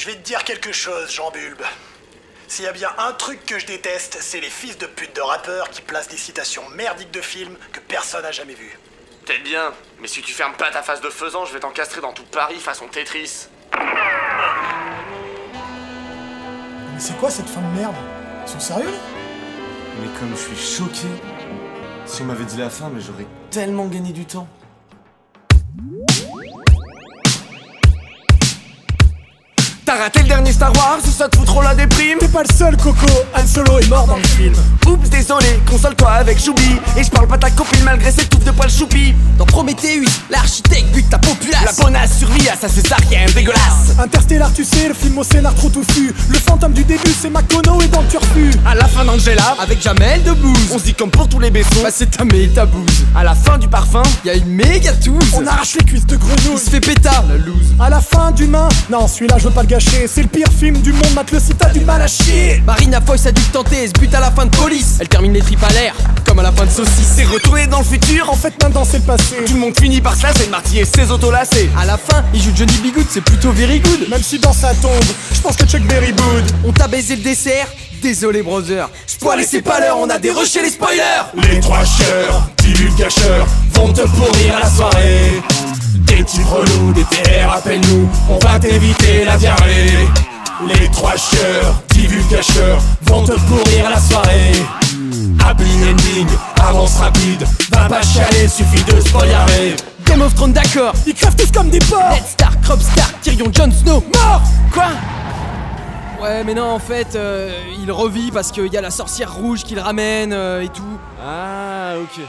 Je vais te dire quelque chose, Jean Bulbe. S'il y a bien un truc que je déteste, c'est les fils de pute de rappeurs qui placent des citations merdiques de films que personne n'a jamais vues. Peut-être bien, mais si tu fermes pas ta face de faisan, je vais t'encastrer dans tout Paris façon Tetris. Mais c'est quoi cette fin de merde? Ils sont sérieux là? Mais comme je suis choqué, si on m'avait dit la fin, mais j'aurais tellement gagné du temps. T'as raté le dernier Star Wars, ça te fout trop la déprime. T'es pas le seul, Coco, Han Solo est mort dans le film. Oups, désolé, console-toi avec Choubi. Et je parle pas ta copine malgré ses touffes de poils choupi. Dans Prometheus, l'architecte bute ta populace. La bonasse survit à sa césarienne dégueulasse. Interstellar, tu sais, le film au scénar trop touffu. Le fantôme du début, c'est McConaughey dans le turfu. À la fin d'Angela, Avec Jamel Debbouze. on se dit comme pour tous les baissons. Bah c'est ta méta bouse. À la fin du parfum, Y'a une méga touze. On arrache les cuisses de Il grenouille. se fait pétard, la loose. À la fin d'Humain, non, celui-là je veux pas le gâcher. C'est le pire film du monde, Matt le cita du mal à chier. Marina Foïs a dû le tenter et se bute à la fin de Police. Elle termine les tripes à l'air, comme à la fin de Saucisse. c'est retourné dans le futur. En fait, maintenant c'est le passé. Tout le monde finit par se lasser de Marty et ses autolacés. À la fin, il joue Johnny B. Good, c'est plutôt very good. Même si dans sa tombe, je pense que Chuck Berry boude. On t'a baisé le dessert, désolé brother. Spoil et c'est pas l'heure, on a déroché les spoilers. Les trois cheurs, divulgateurs, vont te pourrir la soirée. Des types relous, des TR, appelle-nous, on va t'éviter la diarrhée. Les trois cheurs, divulgateurs, vont te pourrir la soirée. Happy ending, avance rapide, va pas chialer, suffit de spoiler. Game of Thrones d'accord. Ils crèvent tous comme des porcs. Ned Stark, Robb Stark, Tyrion, Jon Snow, Mort. Quoi? Ouais mais non en fait il revit parce qu'il y a la sorcière rouge qui le ramène et tout. Ah, ok.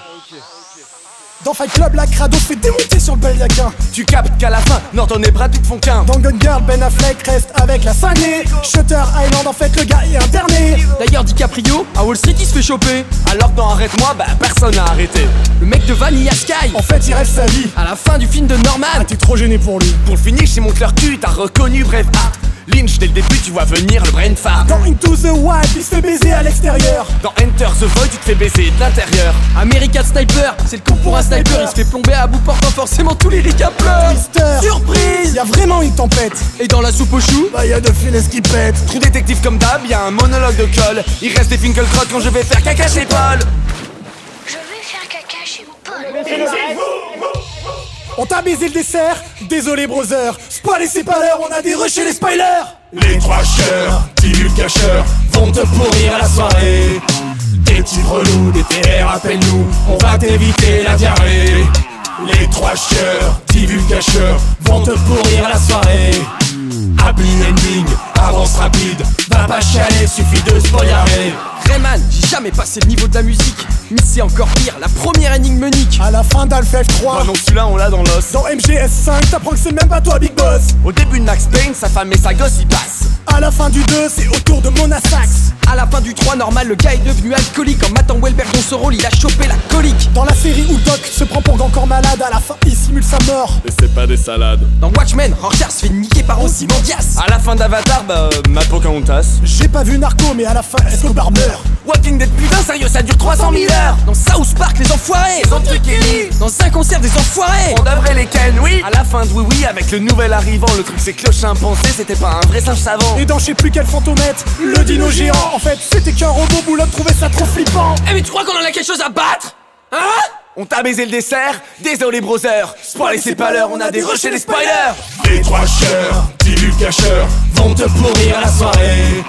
Dans Fight Club, la crado se fait démonter sur le baldaquin. Tu captes qu'à la fin, Norton et Brad Pitt font qu'un. Dans Gun Girl, Ben Affleck reste avec la cinglée. Shutter Island, en fait, le gars est interné. D'ailleurs DiCaprio, à Wall Street il se fait choper. Alors que dans Arrête-moi, bah personne n'a arrêté. Le mec de Vanilla Sky, En fait, il rêve sa vie. à la fin du film de Norman. Ah, t'es trop gêné pour lui. Pour le finish, c'est mon leur cul, t'as reconnu Braveheart. Lynch, dès le début, tu vois venir le brain fart. Dans Into the Wild, il se fait baiser à l'extérieur. Dans Enter the Void, tu te fais baiser de l'intérieur. American Sniper, c'est le coup pour un sniper. Il se fait plomber à bout portant, forcément tous les ricains pleurent. Mister, Surprise! y a vraiment une tempête. Et dans la soupe aux choux, Bah, y a deux filets qui pètent. Trou détective comme d'hab, y'a un monologue de colle. Il reste des Finkelkraut quand je vais faire caca chez Paul. Je vais faire caca chez Paul. On t'a baisé le dessert. Désolé, brother. Spoil et c'est pas l'heure, on a dérushé les spoilers. Les trois cheurs, divulgateurs, vont te pourrir la soirée. Des types relous, des TR, appelle-nous, on va t'éviter la diarrhée. Les trois cheurs, divulgateurs, vont te pourrir la soirée. Happy ending, avance rapide, va pas chialer, suffit de spoiler. Rayman, j'ai jamais passé le niveau de la musique. Mais c'est encore pire, la première énigme nique. À la fin d'Half-Life 3. Oh non, celui-là, on l'a dans l'os. Dans MGS5, t'apprends que c'est même pas toi, Big Boss. Au début de Max Payne, sa femme et sa gosse y passent. À la fin du 2, c'est au tour de Mona Sax. À la fin du 3, normal, le gars est devenu alcoolique. En matant Wahlberg dans ce rôle, il a chopé la colique. Dans la série où Doc se prend pour encore malade, à la fin, il simule sa mort. Et c'est pas des salades. Dans Watchmen, Rorschach se fait niquer par Ozymandias. À la fin d'Avatar, bah, Ma Pocahontas. J'ai pas vu Narco, mais à la fin, Escobar meurt. Walking Dead, putain, sérieux, ça dure 300 000 heures. Dans South Park, les enfoirés. Ils ont tué Kelly. Dans un concert des enfoirés. On devrait les ken, oui. À la fin de Oui Oui, avec le nouvel arrivant, le truc c'est que le chimpanzé, c'était pas un vrai singe savant. Et dans je sais plus quel fantomètre, le dino géant, en fait, c'était qu'un robot, Boulogne trouvait ça trop flippant. Eh mais tu crois qu'on en a quelque chose à battre? Hein? On t'a baisé le dessert, désolé brother. Spoil et c'est pas l'heure, on a déroché les spoilers. Les trois cheurs, divulgateurs, vont te pourrir la soirée.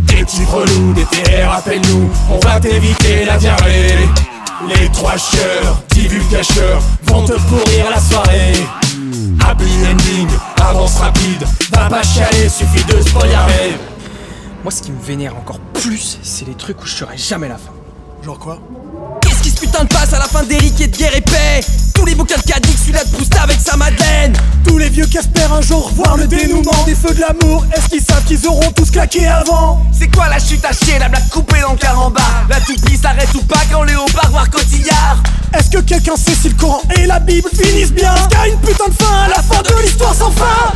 Des types relous, des TR, appelle-nous, on va t'éviter la diarrhée. Les trois cheurs, divulgateurs, vont te pourrir la soirée. Happy ending, avance rapide, va pas chialer, suffit de spoiler. Moi ce qui me vénère encore plus, c'est les trucs où je saurai jamais la fin. Genre quoi? Qu'est-ce qui se putain de passe à la fin d'Eric et de Guerre et Paix? Tous les bouquins de Cadic, celui-là de Proust avec sa Madeleine. Tous les vieux qui espèrent un jour voir le dénouement des feux de l'amour, est-ce qu'ils savent qu'ils auront tous claqué avant? C'est quoi la chute à chier, la blague coupée dans le carambar? La toupie s'arrête ou pas quand Léopard voir Cotillard? Est-ce que quelqu'un sait si le Coran et la Bible finissent bien? Est-ce qu'il y a une putain de fin à la fin de l'histoire sans fin?